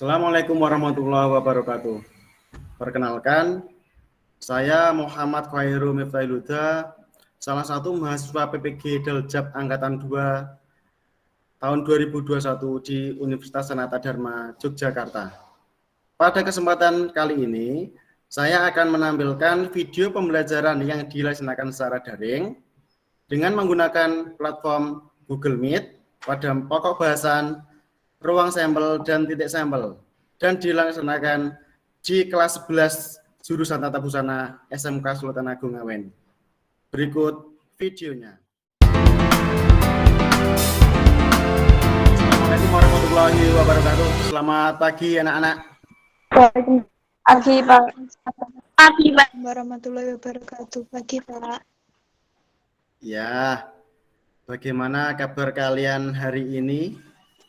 Assalamualaikum warahmatullahi wabarakatuh. Perkenalkan, saya Muhammad Khairu Miftahul Huda, salah satu mahasiswa PPG Daljab Angkatan 2 tahun 2021 di Universitas Sanata Dharma, Yogyakarta. Pada kesempatan kali ini, saya akan menampilkan video pembelajaran yang dilaksanakan secara daring dengan menggunakan platform Google Meet pada pokok bahasan ruang sampel dan titik sampel, dan dilaksanakan di kelas 11 jurusan Tata Busana SMK Sultan Agung Ngawen. Berikut videonya. Assalamualaikum warahmatullahi wabarakatuh. Selamat pagi anak-anak. Pagi Pak. Pagi Pak. Warahmatullahi wabarakatuh. Pagi Pak. Ya, bagaimana kabar kalian hari ini?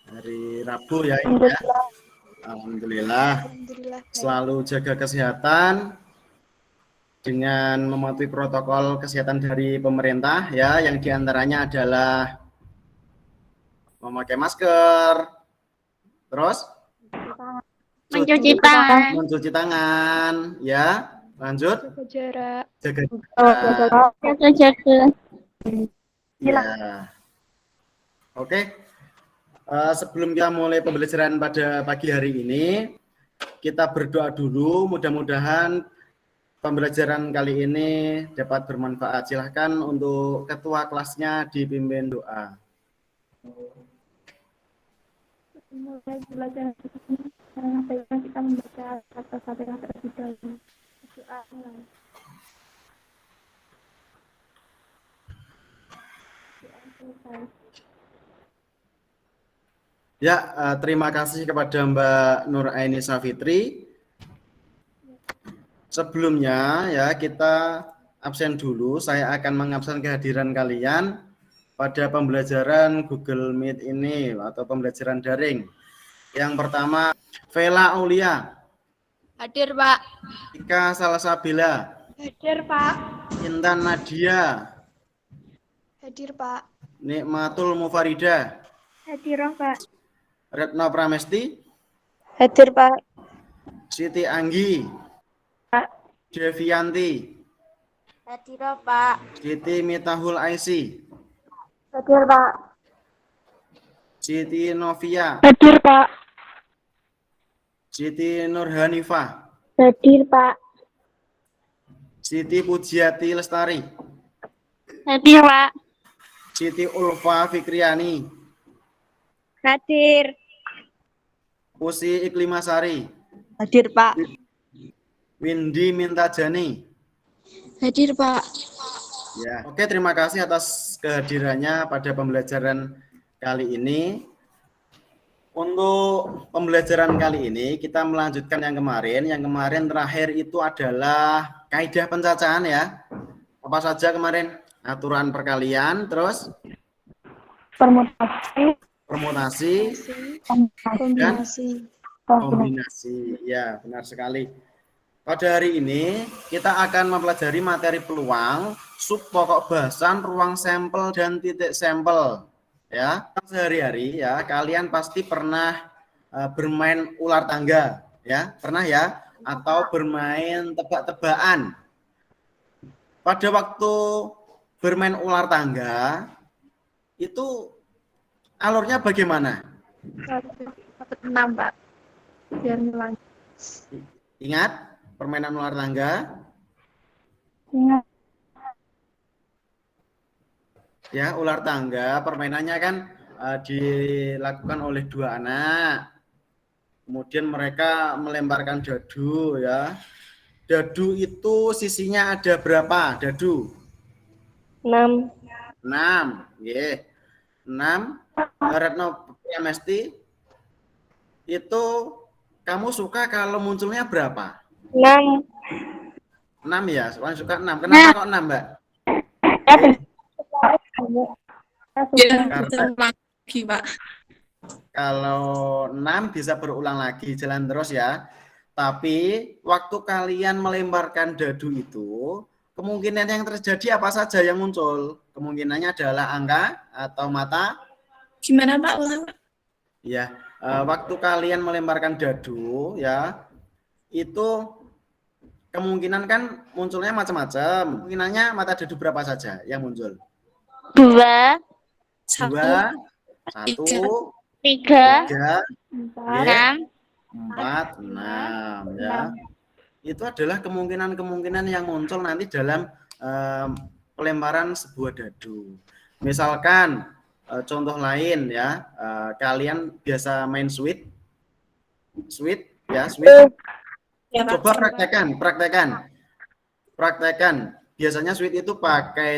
Hari Rabu ya ini ya. Alhamdulillah. Selalu jaga kesehatan dengan mematuhi protokol kesehatan dari pemerintah ya, yang diantaranya adalah memakai masker, terus mencuci tangan, ya, lanjut jaga jarak. Ya. Oke. Sebelum kita mulai pembelajaran pada pagi hari ini, kita berdoa dulu. Mudah-mudahan pembelajaran kali ini dapat bermanfaat. Silahkan untuk ketua kelasnya dipimpin doa. Mulai belajar kita membaca kata-kata terlebih dahulu. Doa. Ya, terima kasih kepada Mbak Nur Aini Safitri. Sebelumnya ya, kita absen dulu. Saya akan mengabsen kehadiran kalian pada pembelajaran Google Meet ini atau pembelajaran daring. Yang pertama, Vela Aulia. Hadir Pak. Ika Salasabila. Hadir Pak. Intan Nadia. Hadir Pak. Nikmatul Mufarida. Hadir Pak. Retno Pramesti. Hadir Pak. Siti Anggi. Pak. Devianti. Hadir Pak. Siti Mitahul Aisi. Hadir Pak. Siti Novia. Hadir Pak. Siti Nurhanifah. Hadir Pak. Siti Pujiati Lestari. Hadir Pak. Siti Ulfa Fikriani. Hadir. Usi Iklimasari. Hadir Pak. Windy Mintajani. Hadir Pak. Ya, oke, terima kasih atas kehadirannya pada pembelajaran kali ini. Untuk pembelajaran kali ini kita melanjutkan yang kemarin. Yang kemarin terakhir itu adalah kaidah pencacahan ya. Apa saja kemarin? Aturan perkalian, terus permutasi, dan kombinasi. Ya, benar sekali. Pada hari ini kita akan mempelajari materi peluang, sub pokok bahasan, ruang sampel dan titik sampel. Ya, sehari-hari ya kalian pasti pernah bermain ular tangga, ya, pernah ya, atau bermain tebak-tebakan. Pada waktu bermain ular tangga itu alurnya bagaimana? 6 Pak. Biar ngelang. Ingat permainan ular tangga? Ingat. Ya, ular tangga permainannya kan dilakukan oleh dua anak. Kemudian mereka melemparkan dadu ya. Dadu itu sisinya ada berapa? Dadu? 6. 6. Yeah. 6. Retno Pramesti, itu kamu suka kalau munculnya berapa? 6. 6 ya, paling suka 6. Kenapa kok 6, Mbak? Karena lagi Pak. kalau 6 bisa berulang lagi, jalan terus ya. Tapi waktu kalian melemparkan dadu itu, kemungkinan yang terjadi apa saja yang muncul? Kemungkinannya adalah angka atau mata. Gimana Pak? Ya, waktu kalian melemparkan dadu ya, itu kemungkinan kan munculnya macam-macam. Kemungkinannya mata dadu berapa saja yang muncul? 2, 2, 1, 3, 3, 4, 4, 6 ya. Itu adalah kemungkinan-kemungkinan yang muncul nanti dalam pelemparan sebuah dadu. Misalkan contoh lain ya, kalian biasa main sweet ya, sweet. Coba praktekan. Biasanya sweet itu pakai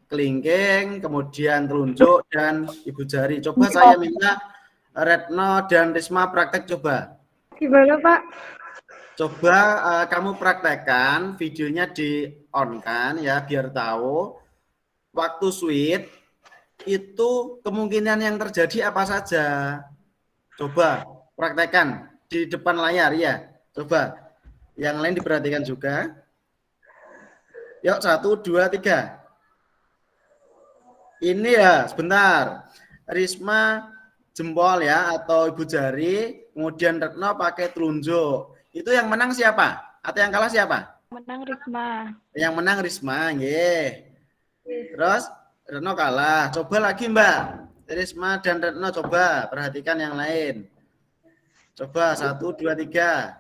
kelingking, kemudian telunjuk dan ibu jari. Coba saya minta Retno dan Risma praktek coba. Gimana, Pak? Coba kamu praktekkan, videonya di on kan ya, biar tahu waktu sweet itu kemungkinan yang terjadi apa saja. Coba praktekkan di depan layar ya. Coba yang lain diperhatikan juga. Yuk 1, 2, 3. Ini ya sebentar. Risma jempol ya atau ibu jari, kemudian Retno pakai telunjuk. Itu yang menang siapa? Atau yang kalah siapa? Menang Risma. Yang menang Risma, nggih. Terus Retno kalah. Coba lagi, Mbak. Risma dan Retno coba perhatikan yang lain. Coba 1, 2, 3.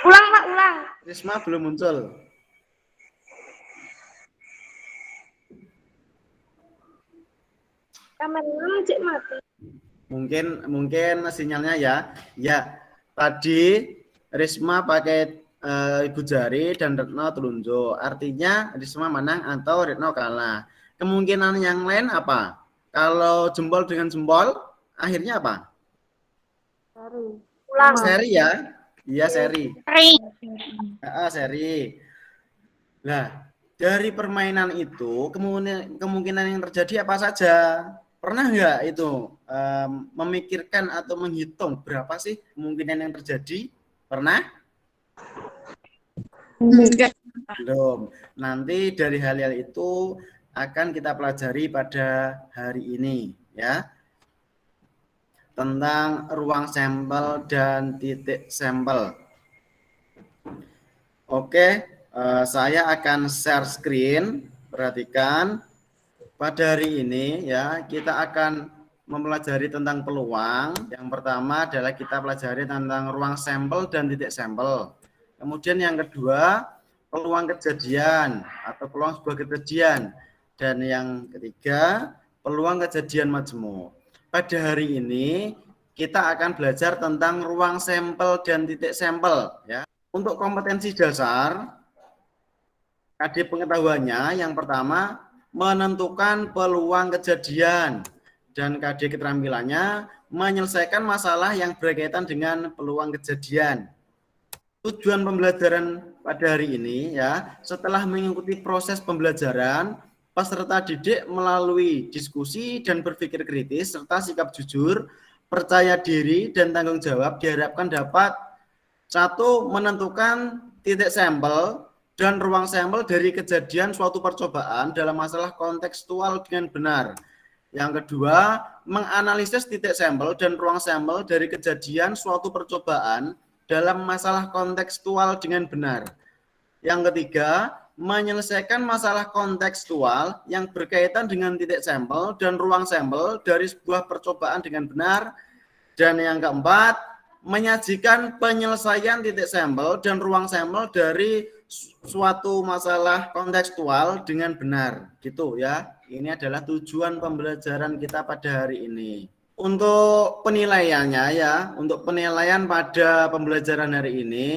Ulang, Pak, ulang. Risma belum muncul. Kameranya cek mati. Mungkin sinyalnya ya. Ya, tadi Risma pakai ibu jari dan Retno telunjuk. Artinya Risma menang atau Retno kalah. Kemungkinan yang lain apa? Kalau jempol dengan jempol, akhirnya apa? Seri. Ulang. Seri ya? Iya, seri. Seri. Nah, dari permainan itu kemungkinan yang terjadi apa saja? Pernah nggak itu memikirkan atau menghitung berapa sih kemungkinan yang terjadi? Pernah? Enggak. Belum. Nanti dari hal-hal itu akan kita pelajari pada hari ini ya. Tentang ruang sampel dan titik sampel. Oke, saya akan share screen. Perhatikan. Pada hari ini ya, kita akan mempelajari tentang peluang. Yang pertama adalah kita pelajari tentang ruang sampel dan titik sampel. Kemudian yang kedua, peluang kejadian atau peluang sebuah kejadian. Dan yang ketiga, peluang kejadian majemuk. Pada hari ini kita akan belajar tentang ruang sampel dan titik sampel ya. Untuk kompetensi dasar, KD pengetahuannya yang pertama menentukan peluang kejadian dan KD keterampilannya menyelesaikan masalah yang berkaitan dengan peluang kejadian. Tujuan pembelajaran pada hari ini ya, setelah mengikuti proses pembelajaran, peserta didik melalui diskusi dan berpikir kritis serta sikap jujur, percaya diri dan tanggung jawab diharapkan dapat 1. Menentukan titik sampel dan ruang sampel dari kejadian suatu percobaan dalam masalah kontekstual dengan benar. Yang kedua, menganalisis titik sampel dan ruang sampel dari kejadian suatu percobaan dalam masalah kontekstual dengan benar. Yang ketiga, menyelesaikan masalah kontekstual yang berkaitan dengan titik sampel dan ruang sampel dari sebuah percobaan dengan benar. Dan yang keempat, menyajikan penyelesaian titik sampel dan ruang sampel dari suatu masalah kontekstual dengan benar gitu ya. Ini adalah tujuan pembelajaran kita pada hari ini. Untuk penilaiannya ya, untuk penilaian pada pembelajaran hari ini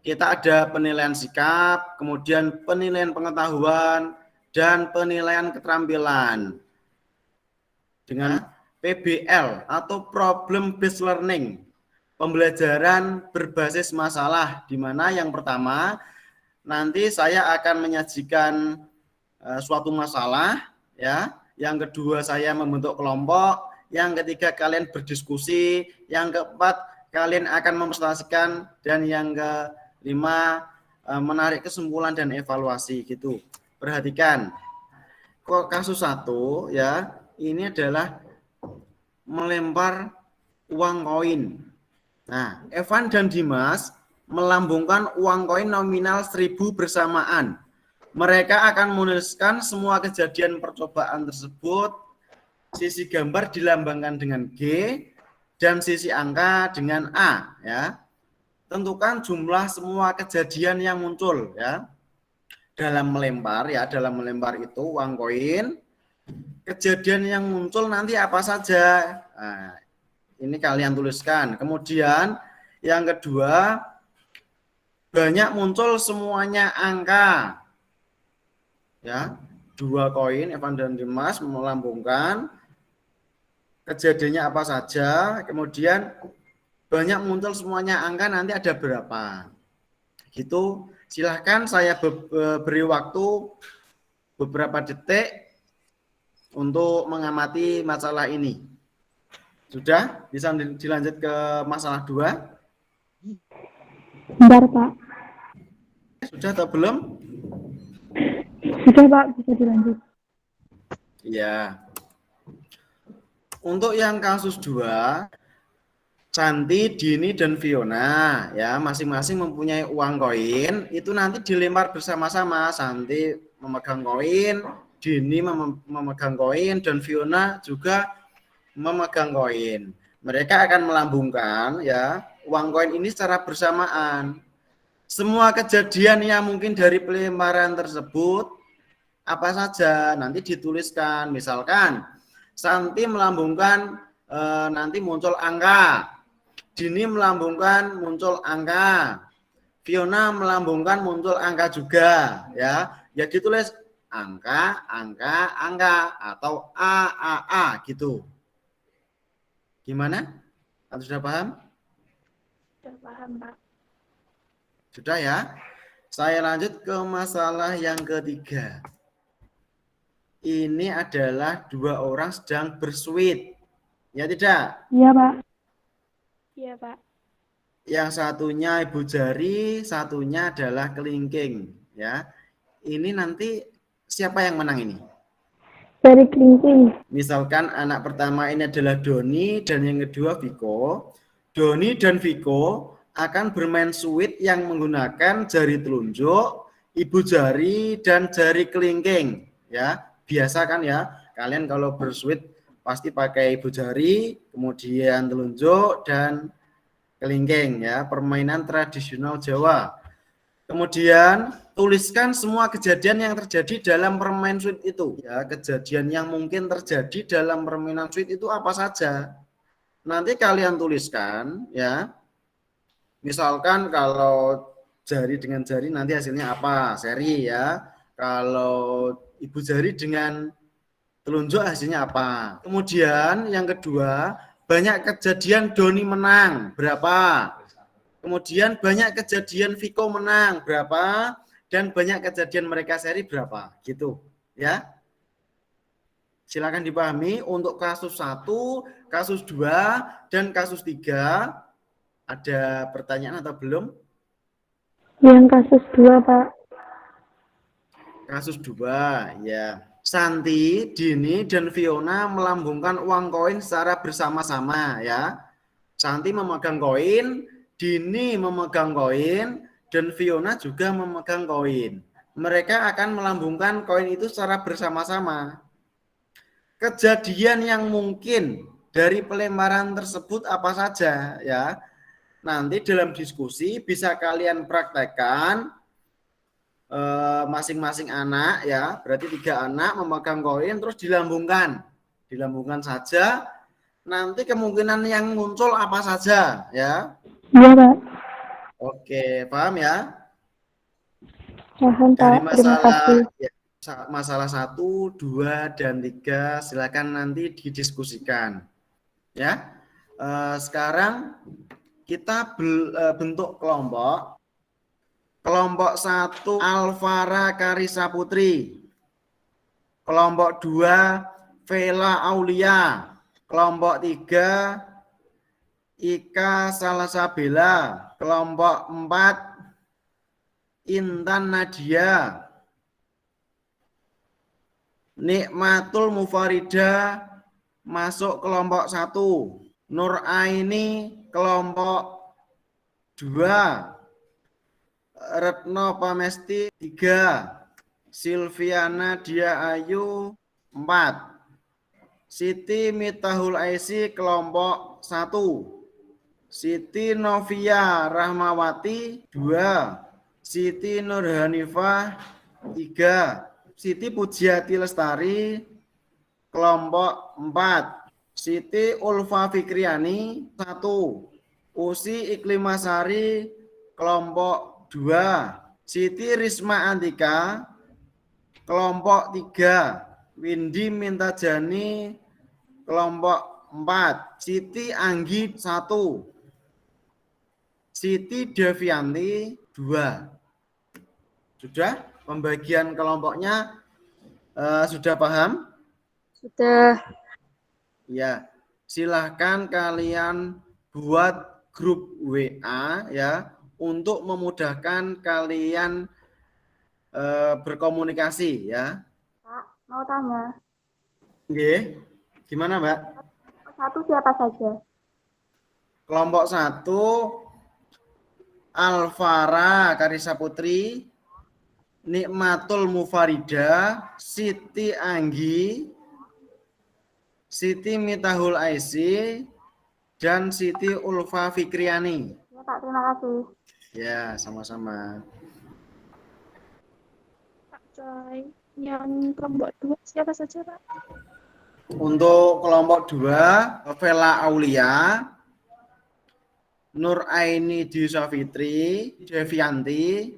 kita ada penilaian sikap, kemudian penilaian pengetahuan dan penilaian keterampilan dengan PBL atau problem based learning. Pembelajaran berbasis masalah, di mana yang pertama nanti saya akan menyajikan suatu masalah ya, yang kedua saya membentuk kelompok, yang ketiga kalian berdiskusi, yang keempat kalian akan mempresentasikan, dan yang kelima menarik kesimpulan dan evaluasi gitu. Perhatikan kok kasus 1 ya, ini adalah melempar uang koin. Nah, Evan dan Dimas melambungkan uang koin nominal 1.000 bersamaan. Mereka akan menuliskan semua kejadian percobaan tersebut. Sisi gambar dilambangkan dengan G dan sisi angka dengan A, ya. Tentukan jumlah semua kejadian yang muncul, ya. Dalam melempar, ya, dalam melempar itu uang koin, kejadian yang muncul nanti apa saja. Nah, ini kalian tuliskan. Kemudian yang kedua, banyak muncul semuanya angka. Ya, 2 koin Evan dan Dimas melambungkan kejadiannya apa saja. Kemudian banyak muncul semuanya angka, nanti ada berapa. Gitu. Silahkan saya beri waktu beberapa detik untuk mengamati masalah ini. Sudah? Bisa dilanjut ke masalah 2? Bentar, Pak. Sudah atau belum? Sudah, Pak. Bisa dilanjut. Ya. Untuk yang kasus 2, Santi, Dini, dan Fiona, ya, masing-masing mempunyai uang koin. Itu nanti dilempar bersama-sama. Santi memegang koin, Dini memegang koin, dan Fiona juga memegang koin. Mereka akan melambungkan, ya, uang koin ini secara bersamaan. Semua kejadian yang mungkin dari pelemparan tersebut apa saja nanti dituliskan. Misalkan Santi melambungkan nanti muncul angka, Dini melambungkan muncul angka, Fiona melambungkan muncul angka juga, ya. Ya ditulis angka, angka, angka, atau A gitu. Gimana? Atau sudah paham? Sudah paham, Pak. Sudah, ya. Saya lanjut ke masalah yang ketiga. Ini adalah 2 orang sedang bersuit. Ya tidak? Iya, Pak. Iya, Pak. Yang satunya ibu jari, satunya adalah kelingking, ya. Ini nanti siapa yang menang ini? Dari kelingking. Misalkan anak pertama ini adalah Doni dan yang kedua Viko. Doni dan Viko akan bermain suit yang menggunakan jari telunjuk, ibu jari, dan jari kelingking, ya. Biasa kan, ya, kalian kalau bersuit pasti pakai ibu jari, kemudian telunjuk, dan kelingking, ya, permainan tradisional Jawa. Kemudian tuliskan semua kejadian yang terjadi dalam permainan suit itu, ya. Kejadian yang mungkin terjadi dalam permainan suit itu apa saja. Nanti kalian tuliskan, ya. Misalkan kalau jari dengan jari nanti hasilnya apa, seri, ya. Kalau ibu jari dengan telunjuk hasilnya apa. Kemudian yang kedua, banyak kejadian Doni menang berapa. Kemudian banyak kejadian Viko menang berapa, dan banyak kejadian mereka seri berapa, gitu, ya. Silakan dipahami. Untuk kasus 1, kasus 2, dan kasus 3 ada pertanyaan atau belum? Yang kasus 2, Pak. Kasus 2, ya. Santi, Dini, dan Fiona melambungkan uang koin secara bersama-sama, ya. Santi memegang koin, Dini memegang koin, dan Fiona juga memegang koin. Mereka akan melambungkan koin itu secara bersama-sama. Kejadian yang mungkin dari pelemparan tersebut apa saja, ya. Nanti dalam diskusi bisa kalian praktekkan. Masing-masing anak, ya, berarti 3 anak memegang koin terus dilambungkan saja, nanti kemungkinan yang muncul apa saja, ya. Iya, Pak. Oke, paham, ya? Paham, Dari Pak. Terima kasih. masalah 1, 2, dan 3 silakan nanti didiskusikan, ya. Sekarang kita bentuk kelompok. Kelompok 1 Alvara Karisa Putri. Kelompok 2 Vela Aulia. Kelompok 3 Ika Salasabela. Kelompok 4 Intan Nadia. Nikmatul Mufarida masuk kelompok 1. Nur Aini kelompok 2. Retno Pamesti 3. Silviana Dia Ayu 4. Siti Mitahul Aisi kelompok 1. Siti Novia Rahmawati 2. Siti Nur Hanifah 3. Siti Pujiati Lestari kelompok 4. Siti Ulfa Fikriani 1. Usi Iklimasari kelompok 2. Siti Risma Antika kelompok 3. Windy Mintajani kelompok 4. Siti Anggi 1. Siti Devianti 2. Sudah pembagian kelompoknya sudah paham? Sudah. Ya, silahkan kalian buat grup WA ya untuk memudahkan kalian berkomunikasi ya. Pak, mau tanya. Oke, gimana Mbak? Satu siapa saja? Kelompok 1 Alvara Karisa Putri, Nikmatul Mufarida, Siti Anggi, Siti Mitahul Aisi, dan Siti Ulfa Fikriani. Ya Pak, terima kasih. Ya, sama-sama. Pak Coy, yang kelompok 2 siapa saja Pak? Untuk kelompok 2, Vela Aulia, Nur Aini Dwi Safitri, Devianti,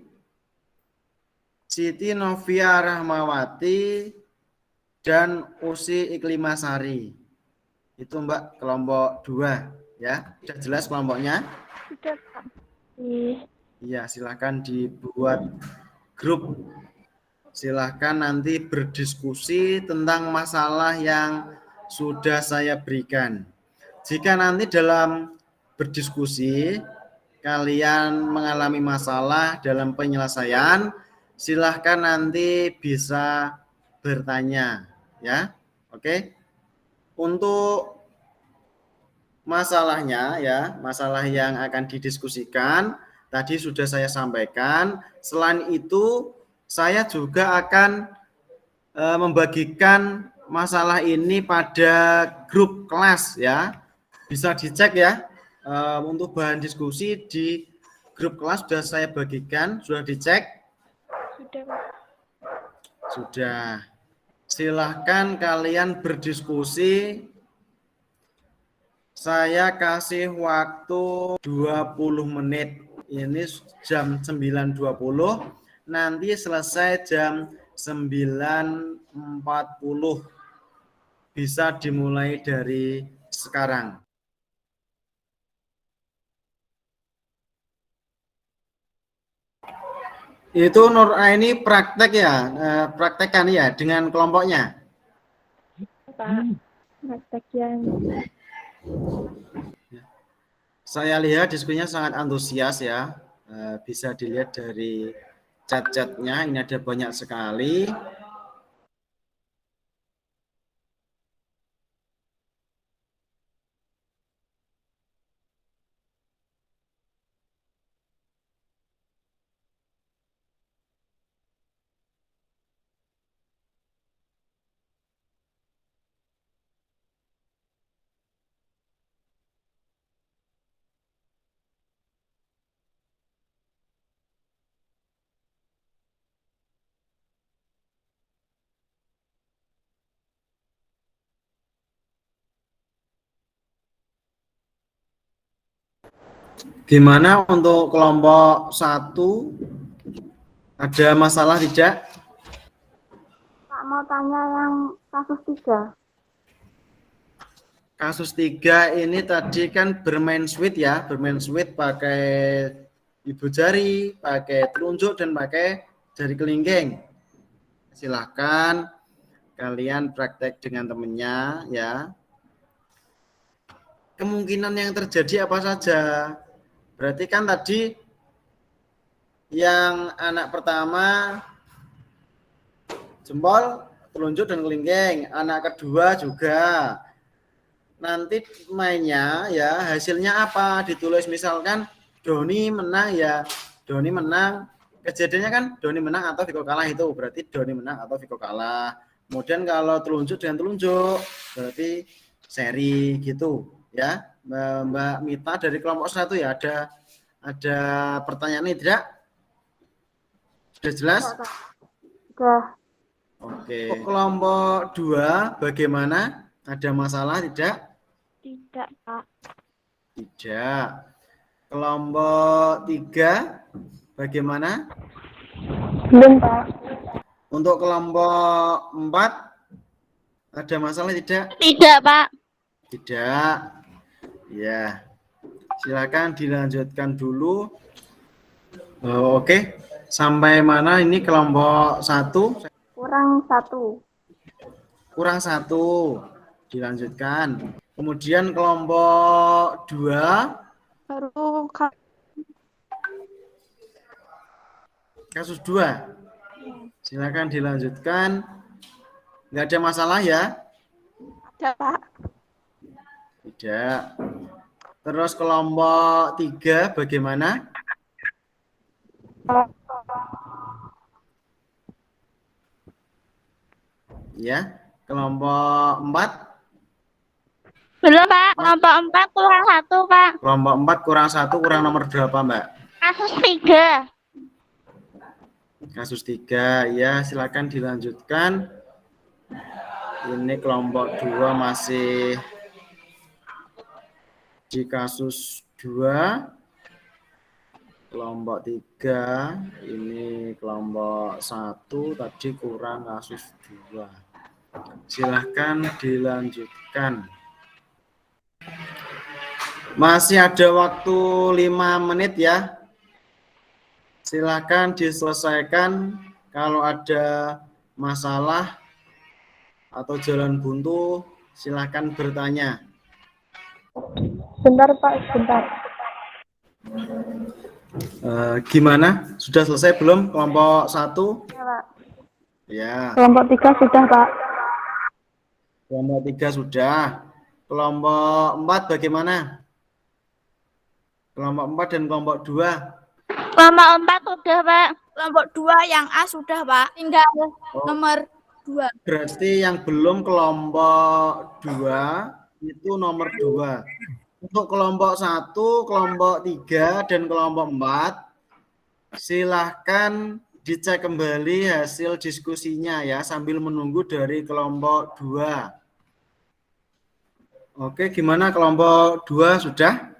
Siti Novia Rahmawati, dan Usi Iklimasari. Itu Mbak kelompok 2 ya. Sudah jelas kelompoknya? Sudah Pak. Iya, silahkan dibuat grup. Silahkan nanti berdiskusi tentang masalah yang sudah saya berikan. Jika nanti dalam berdiskusi kalian mengalami masalah dalam penyelesaian, silahkan nanti bisa bertanya ya. Oke. Untuk masalahnya ya, masalah yang akan didiskusikan tadi sudah saya sampaikan. Selain itu saya juga akan membagikan masalah ini pada grup kelas ya. Bisa dicek ya. Untuk bahan diskusi di grup kelas sudah saya bagikan, sudah dicek? Sudah Pak. Sudah. Silahkan kalian berdiskusi. Saya kasih waktu 20 menit. Ini jam 9.20. Nanti selesai jam 9.40. Bisa dimulai dari sekarang. Itu Nur Aini praktek ya, praktekkan ya dengan kelompoknya. Pak, praktek yang Saya lihat diskusinya sangat antusias ya, bisa dilihat dari chat-chatnya, ini ada banyak sekali. Gimana untuk kelompok 1? Ada masalah tidak? Pak mau tanya yang kasus 3. Kasus 3 ini tadi kan bermain sweet ya, bermain sweet pakai ibu jari, pakai telunjuk, dan pakai jari kelingking. Silahkan kalian praktek dengan temennya ya. Kemungkinan yang terjadi apa saja? Berarti kan tadi yang anak pertama jempol telunjuk dan kelingking. Anak kedua juga. Nanti mainnya ya hasilnya apa? Ditulis misalkan Doni menang ya. Doni menang. Kejadiannya kan Doni menang atau Viko kalah itu berarti Doni menang atau Viko kalah. Kemudian kalau telunjuk dengan telunjuk berarti seri gitu ya. Mbak Mita dari kelompok 1 ya ada pertanyaan ini tidak? Sudah jelas? Sudah. Oke. Kelompok 2 bagaimana? Ada masalah tidak? Tidak, Pak. Tidak. Kelompok 3 bagaimana? Belum, Pak. Untuk kelompok 4 ada masalah tidak? Tidak, Pak. Tidak. Ya. Silakan dilanjutkan dulu. Oke. Sampai mana ini kelompok 1? Kurang 1. Kurang 1. Dilanjutkan. Kemudian kelompok 2 Baru kasus 2. Silakan dilanjutkan. Nggak ada masalah ya? ada, Pak. Tidak. Terus kelompok 3 bagaimana? Ya. Kelompok 4? Belum, Pak. Kelompok 4 kurang 1, Pak. Kelompok 4 kurang 1 kurang nomor berapa, Mbak? Kasus 3. Kasus 3. Ya, silakan dilanjutkan. Ini kelompok 2 masih di kasus 2. Kelompok 3 ini kelompok 1 tadi kurang kasus 2. Silahkan dilanjutkan. Masih ada waktu 5 menit ya. Silahkan diselesaikan. Kalau ada masalah atau jalan buntu silahkan bertanya. Bentar, Pak. Bentar. Gimana? Sudah selesai belum kelompok 1? Ya, Pak. Ya. Kelompok 3 sudah, Pak. Kelompok 3 sudah. Kelompok 4 bagaimana? Kelompok 4 dan kelompok 2. Kelompok 4 sudah, Pak. Kelompok 2 yang A sudah, Pak. Tinggal nomor 2. Berarti yang belum kelompok 2 itu nomor 2. Untuk kelompok 1, kelompok 3, dan kelompok 4 silahkan dicek kembali hasil diskusinya ya sambil menunggu dari kelompok 2. Oke, gimana kelompok 2 sudah?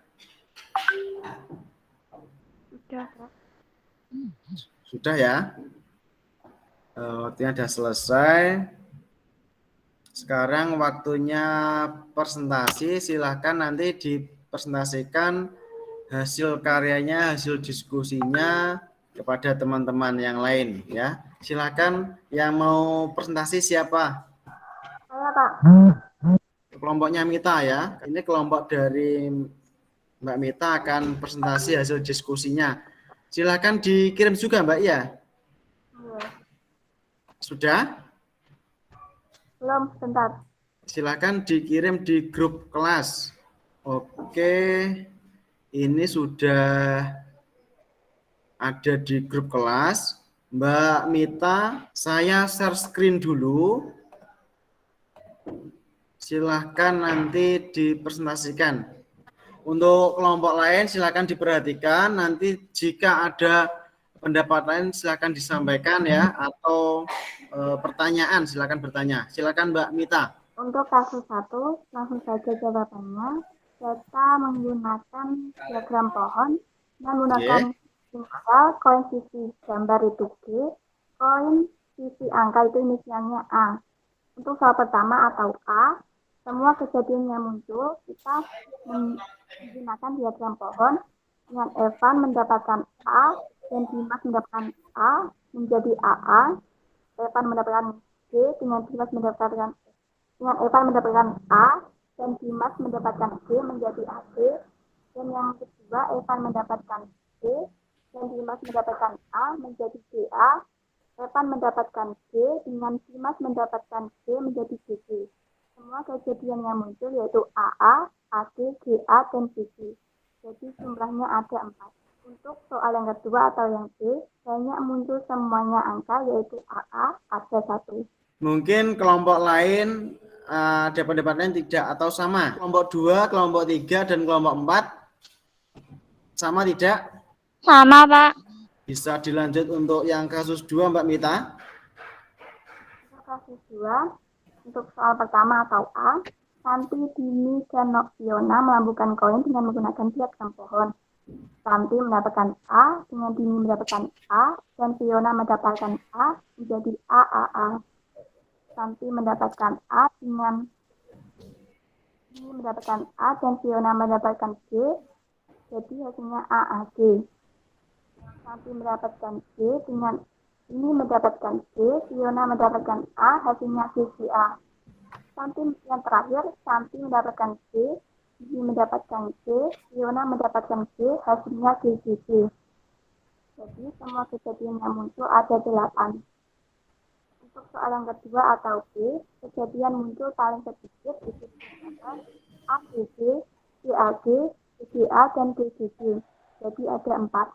Sudah, Pak. Sudah ya. Waktunya sudah selesai. Sekarang waktunya presentasi. Silahkan nanti dipresentasikan hasil karyanya, hasil diskusinya kepada teman-teman yang lain ya. Silahkan yang mau presentasi siapa? Saya, Pak. Kelompoknya Mita ya. Ini kelompok dari Mbak Mita akan presentasi hasil diskusinya. Silahkan dikirim juga Mbak ya. Sudah? Belum, bentar. Silakan dikirim di grup kelas. Oke, ini sudah ada di grup kelas. Mbak Mita, saya share screen dulu. Silahkan nanti dipresentasikan. Untuk kelompok lain silakan diperhatikan. Nanti jika ada pendapat lain silakan disampaikan ya, atau pertanyaan silakan bertanya. Silakan Mbak Mita. Untuk kasus 1, langsung saja jawabannya. Kita menggunakan diagram pohon, menggunakan simbol koin sisi gambar itu G, koin sisi angka itu inisialnya A. Untuk soal pertama atau A, semua kejadian yang muncul kita menggunakan diagram pohon. Dengan Evan mendapatkan A dan Dimas mendapatkan A menjadi AA. Evan mendapatkan G dengan Dimas mendapatkan A dan Dimas mendapatkan G menjadi AB. Dan yang kedua Evan mendapatkan G dan Dimas mendapatkan A menjadi GA. Evan mendapatkan G dengan Dimas mendapatkan G menjadi GG. Semua kejadian yang muncul yaitu AA, AG, GA, dan GG. Jadi jumlahnya ada 4. Untuk soal yang kedua atau yang B, banyak muncul semuanya angka yaitu AA, ada 1. Mungkin kelompok lain ada pendapat lain tidak atau sama? Kelompok 2, kelompok 3, dan kelompok 4 sama tidak? Sama, Pak. Bisa dilanjut untuk yang kasus 2, Mbak Mita. Untuk kasus 2, untuk soal pertama atau A, Santi, Dini, dan Fiona melambuhkan koin dengan menggunakan diagram pohon. Santi mendapatkan A, dengan Dini mendapatkan A, dan Fiona mendapatkan A menjadi AAA. Santi mendapatkan A dengan Dini mendapatkan A, dan Fiona mendapatkan G, jadi hasilnya AAG. Santi mendapatkan G dengan ini mendapatkan G, Fiona mendapatkan A, hasilnya GCA. Santi yang terakhir, Santi mendapatkan G, ini mendapatkan G, Fiona mendapatkan G, hasilnya GGG. Jadi semua kejadian yang muncul ada 8. Untuk soal yang kedua atau B, kejadian muncul paling sedikit itu ada AGG, GAG, GGA, dan GGG. Jadi ada 4.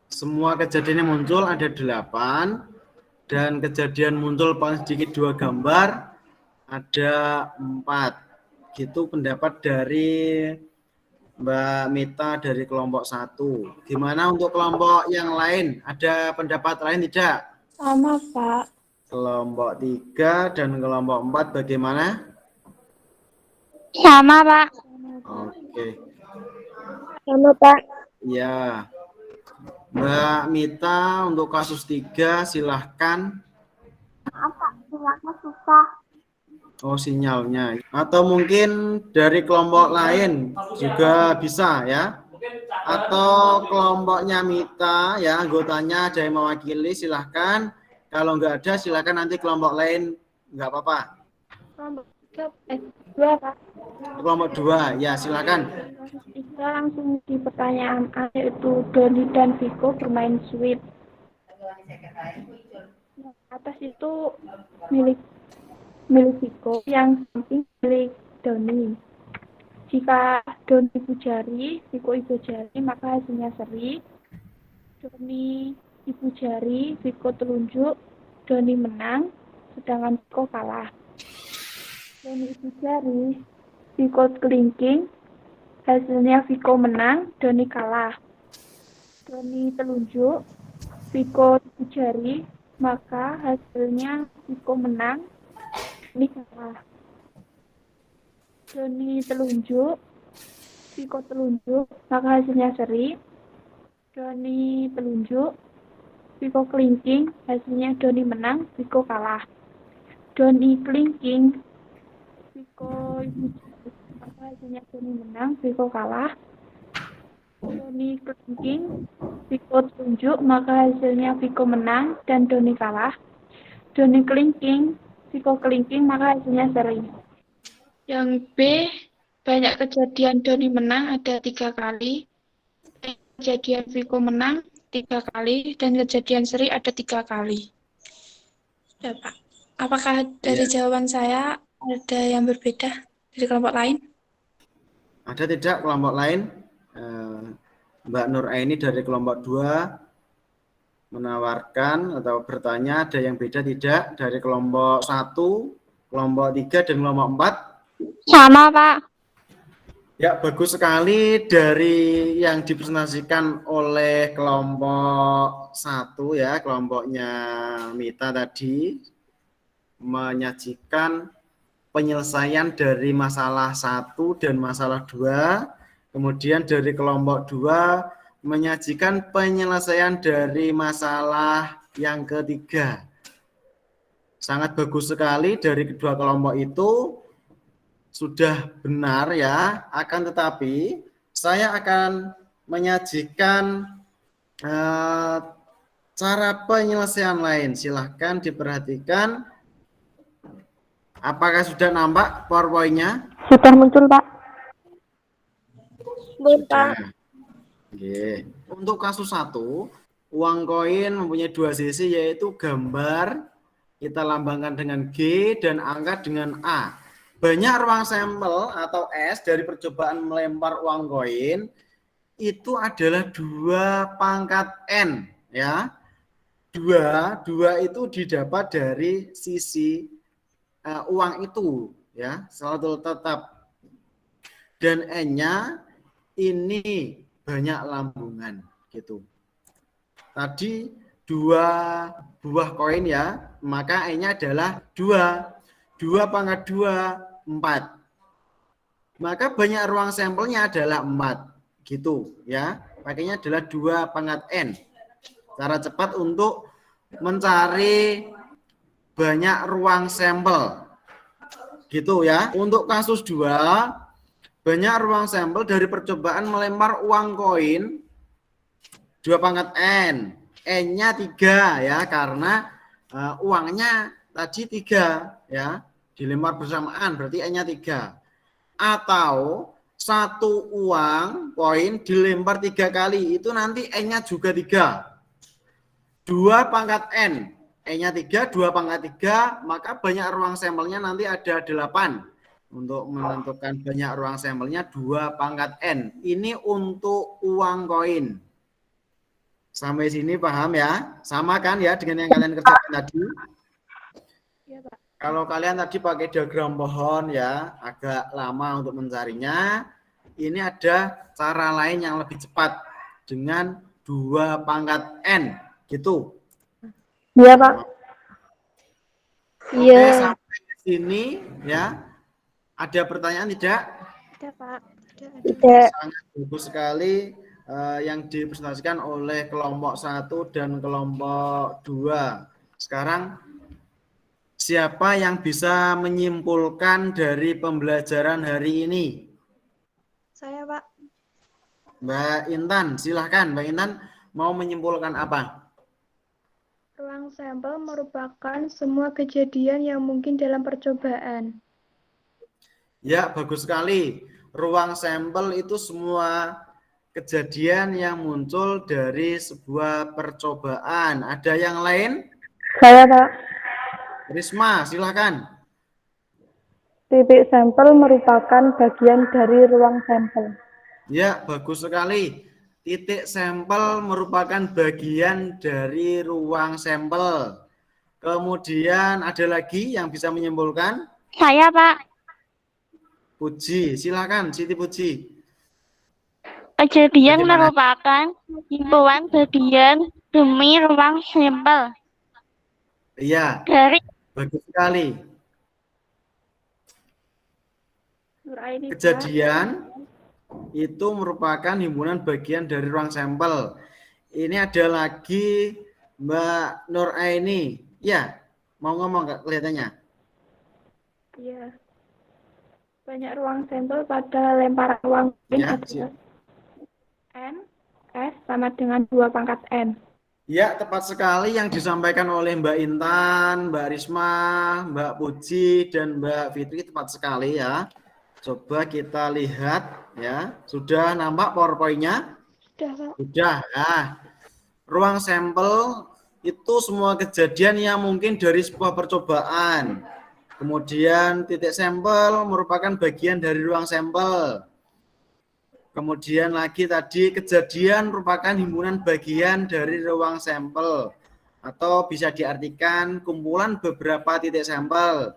Semua kejadian yang muncul ada 8 dan kejadian muncul paling sedikit 2 gambar ada 4. Gitu pendapat dari Mbak Mita dari kelompok 1. Gimana untuk kelompok yang lain? Ada pendapat lain tidak? Sama, Pak. Kelompok 3 dan kelompok 4 bagaimana? Sama, Pak. Oke. Sama, Pak. Ya. Mbak Mita untuk kasus 3 silahkan. Maaf Pak, sinyalnya susah. Oh, sinyalnya. Atau mungkin dari kelompok lain juga bisa ya. Atau kelompoknya Mita ya, anggotanya ada yang mewakili, silahkan. Kalau nggak ada silahkan nanti kelompok lain, nggak apa-apa. Kelompok 2, Pak. Kelompok 2 ya, silahkan. Kita langsung di pertanyaan A, yaitu Doni dan Viko bermain sweep. Yang atas itu milik Viko, yang samping milik Doni. Jika Doni ibu jari, Viko ibu jari, maka hasilnya seri. Doni ibu jari, Viko telunjuk, Doni menang, sedangkan Viko kalah. Doni ibu jari, Viko kelingking, hasilnya Viko menang, Doni kalah. Doni telunjuk, Viko ibu jari, maka hasilnya Viko menang, Doni kalah. Doni telunjuk, Viko telunjuk, maka hasilnya seri. Doni telunjuk, Viko kelingking, hasilnya Doni menang, Viko kalah. Doni kelingking, Viko ibu jari, maka hasilnya Doni menang, Viko kalah. Doni kelingking, Viko telunjuk, maka hasilnya Viko menang dan Doni kalah. Doni kelingking, Viko kelingking, maka hasilnya seri. Yang B, banyak kejadian Doni menang ada 3 kali, kejadian Viko menang 3 kali, dan kejadian seri ada 3 kali. Ya, Pak. Apakah dari jawaban saya ada yang berbeda dari kelompok lain? Ada tidak kelompok lain? Mbak Nur Aini dari kelompok 2 menawarkan atau bertanya ada yang beda tidak dari kelompok 1, kelompok 3, dan kelompok 4? Sama, Pak. Ya, bagus sekali dari yang dipresentasikan oleh kelompok 1 ya, kelompoknya Mita tadi menyajikan penyelesaian dari masalah 1 dan masalah 2. Kemudian dari kelompok 2 menyajikan penyelesaian dari masalah yang ketiga. Sangat bagus sekali dari kedua kelompok itu. Sudah benar ya, akan tetapi saya akan menyajikan cara penyelesaian lain. Silahkan diperhatikan. Apakah sudah nampak PowerPoint-nya? Sudah muncul Pak. Sudah. Oke. Untuk kasus 1, Uang koin mempunyai dua sisi, yaitu gambar kita lambangkan dengan G dan angka dengan A. Banyak ruang sampel atau S dari percobaan melempar uang koin itu adalah 2 pangkat N, ya. Dua itu didapat dari sisi uang itu, ya, selalu tetap. Dan N-nya ini banyak lambungan, gitu. Tadi 2 buah koin, ya, maka N-nya adalah 2. 2 pangkat 2, 4. Maka banyak ruang sampelnya adalah 4, gitu, ya. Pakainya adalah 2 pangkat N. Cara cepat untuk mencari banyak ruang sampel, gitu ya. Untuk kasus 2, banyak ruang sampel dari percobaan melempar uang koin 2 pangkat N. N-nya 3, ya, karena uangnya tadi 3, ya, dilempar bersamaan, berarti N-nya 3. Atau satu uang koin dilempar 3 kali, itu nanti N-nya juga 3. 2 pangkat N, E-nya 3, 2 pangkat 3, maka banyak ruang sampelnya nanti ada 8. Untuk menentukan banyak ruang sampelnya 2 pangkat N. Ini untuk uang koin. Sampai sini paham ya? Sama kan ya dengan yang kalian kerjakan tadi? Iya, Pak. Kalau kalian tadi pakai diagram pohon, ya, agak lama untuk mencarinya. Ini ada cara lain yang lebih cepat dengan 2 pangkat N. Gitu. Iya, Pak. Oke, Iya. sampai di sini, ya. Ada pertanyaan tidak? Ada, Pak. Tidak. Sangat bagus sekali yang dipresentasikan oleh kelompok 1 dan kelompok 2. Sekarang siapa yang bisa menyimpulkan dari pembelajaran hari ini? Saya, Pak. Mbak Intan, silahkan. Mbak Intan mau menyimpulkan apa? Ruang sampel merupakan semua kejadian yang mungkin dalam percobaan. Ya, bagus sekali. Ruang sampel itu semua kejadian yang muncul dari sebuah percobaan. Ada yang lain? Saya, Pak. Risma, silahkan. Titik sampel merupakan bagian dari ruang sampel. Ya, bagus sekali. Titik sampel merupakan bagian dari ruang sampel. Kemudian ada lagi yang bisa menyimpulkan? Saya, Pak. Puji, silakan Siti Puji. Kejadian Bagaimana? merupakan himbauan bagian demi ruang sampel. Iya, Dari bagus sekali. Kejadian itu merupakan himpunan bagian dari ruang sampel. Ini ada lagi Mbak Nur Aini. Ya, mau ngomong nggak kelihatannya? Iya. Banyak ruang sampel pada lemparan uang koin Ya, adalah N, S sama dengan 2 pangkat N. ya, tepat sekali yang disampaikan oleh Mbak Intan, Mbak Risma, Mbak Puji, dan Mbak Fitri, tepat sekali ya. Coba kita lihat ya. Sudah nampak PowerPoint-nya? Sudah, Pak. Sudah. Nah, ruang sampel itu semua kejadian yang mungkin dari sebuah percobaan. Kemudian titik sampel merupakan bagian dari ruang sampel. Kemudian lagi tadi kejadian merupakan himpunan bagian dari ruang sampel. Atau bisa diartikan kumpulan beberapa titik sampel.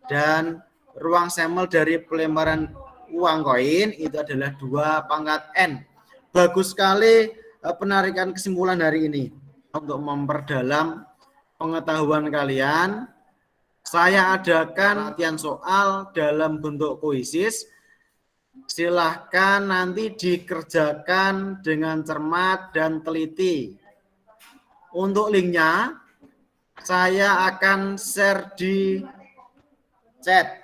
Dan ruang sampel dari pelemparan uang koin itu adalah 2 pangkat N. Bagus sekali penarikan kesimpulan hari ini. Untuk memperdalam pengetahuan kalian, saya adakan latihan soal dalam bentuk kuisis. Silahkan nanti dikerjakan dengan cermat dan teliti. Untuk linknya, saya akan share di chat.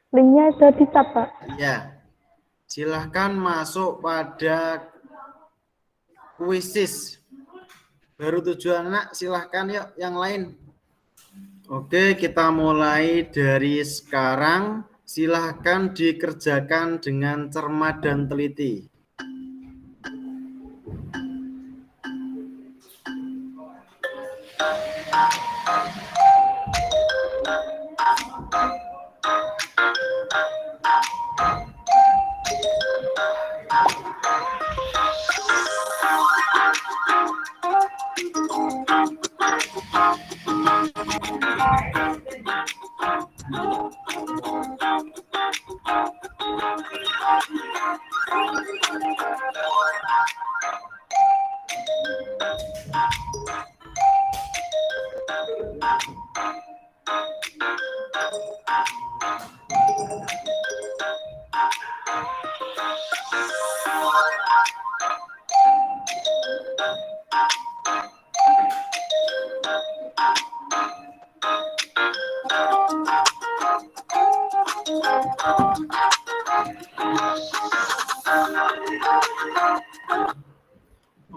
Linknya ada di tab, Pak. Ya, silahkan masuk pada kuisis. Baru 7 anak, silahkan yuk yang lain. Oke, kita mulai dari sekarang. Silahkan dikerjakan dengan cermat dan teliti.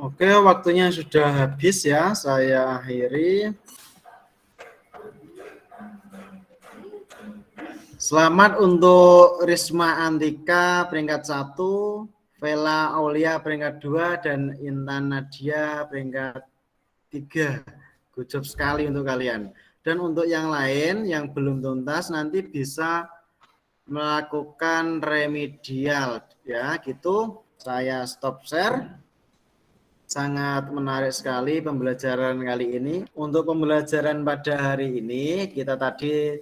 Oke, waktunya sudah habis ya, saya akhiri. Selamat untuk Risma Antika peringkat 1, Vela Aulia peringkat 2, dan Intan Nadia peringkat 3. Good job sekali untuk kalian. Dan untuk yang lain yang belum tuntas nanti bisa melakukan remedial ya, gitu. Saya stop share. Sangat menarik sekali pembelajaran kali ini. Untuk pembelajaran pada hari ini kita tadi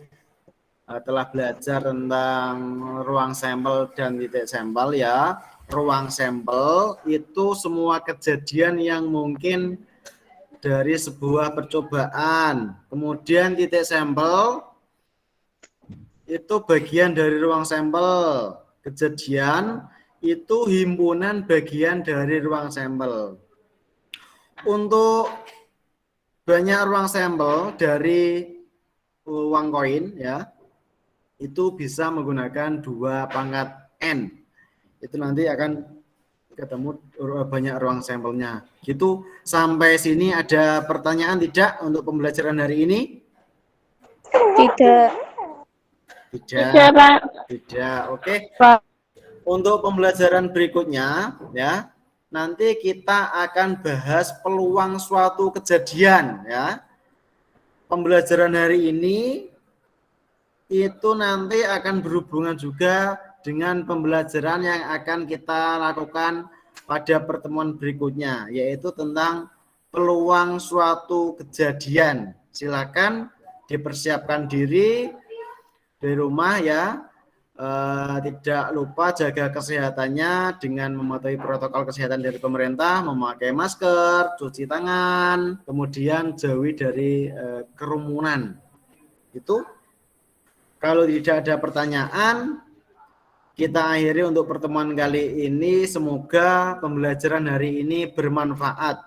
telah belajar tentang ruang sampel dan titik sampel ya. Ruang sampel itu semua kejadian yang mungkin dari sebuah percobaan. Kemudian titik sampel itu bagian dari ruang sampel. Kejadian itu himpunan bagian dari ruang sampel. Untuk banyak ruang sampel dari uang koin ya, itu bisa menggunakan 2 pangkat N. Itu nanti akan ketemu banyak ruang sampelnya. Gitu. Sampai sini ada pertanyaan tidak untuk pembelajaran hari ini? Tidak. Tidak, Pak. Tidak. Oke. Pak. Untuk pembelajaran berikutnya ya, nanti kita akan bahas peluang suatu kejadian ya. Pembelajaran hari ini itu nanti akan berhubungan juga dengan pembelajaran yang akan kita lakukan pada pertemuan berikutnya, yaitu tentang peluang suatu kejadian. Silakan dipersiapkan diri di rumah ya. Tidak lupa jaga kesehatannya dengan mematuhi protokol kesehatan dari pemerintah, memakai masker, cuci tangan, kemudian jauhi dari kerumunan. Itu. Kalau tidak ada pertanyaan, kita akhiri untuk pertemuan kali ini. Semoga pembelajaran hari ini bermanfaat.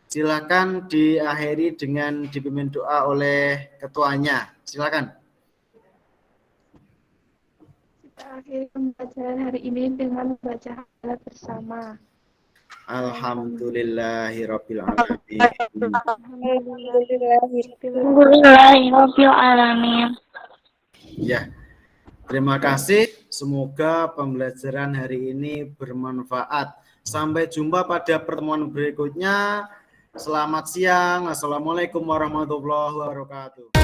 Silakan diakhiri dengan dipimpin doa oleh ketuanya. Silakan. Kita akhiri pembelajaran hari ini dengan membaca hafalan bersama. Alhamdulillahirabbil alamin. Alhamdulillahirabbil alamin. Ya. Terima kasih. Semoga pembelajaran hari ini bermanfaat. Sampai jumpa pada pertemuan berikutnya. Selamat siang. Assalamualaikum warahmatullahi wabarakatuh.